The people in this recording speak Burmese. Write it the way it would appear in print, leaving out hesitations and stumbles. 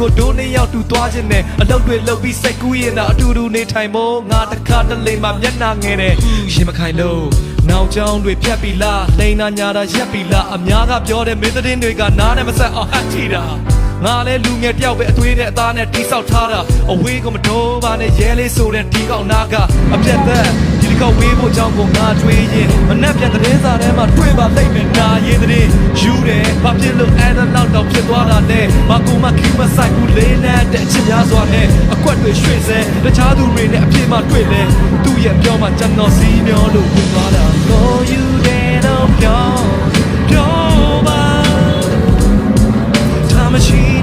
ကိုဒိုးနေရောက်တူသွားခြင်းနဲ့အလောက်တွေလှုပ်ပြီးစိတ်ကူးရင်တော့အတူတူနေထိုင်ဖို့ငါတခါတလေမှမျက်နှာငယ်တယ်ရှင်မခိုင်လို့နောက်ကြောင်းတွေဖြတ်ပြီလားလိန်နာညာတာရက်ပြီလားအများကပြောတဲ့မင်းသတင်းတွေကနားနဲ့မဆက်အောင်ဟတ်ထီတာငါလဲလူငယ်တယောက်ပဲအသွေးနဲ့အသားနဲ့တီးဆောက်ထားတာအဝေးကမတိုးပါနဲ့ရဲလေးဆိုတဲ့ဒီကောင်နာကအပြတ်သက်ဒီကောက်ဝေးဖို့ကြောင်းကိုငါတွေးရင်မနှက်ပြန်သတင်းစာထဲမှာတွေ့ပါလိမ့်မယ်နာရေးသတင်းယူတယ်ဘာဖြစ်လို့အဲ့ဒါနောက်တော့ဖြစ်သွားတာလဲမကူမခီးမဆိုင်ဘူးလေးနဲ့တဲ့အချစ်များစွာနဲ့အကွက်တွေရွှေ့စဲတခြားသူတွေနဲ့အပြစ်မှတွေ့လဲသူ့ရဲ့ပြောမှကျွန်တော်စီးမျောလို့ဝင်သွားတာ For you they don't ပြောပါထားမရှိ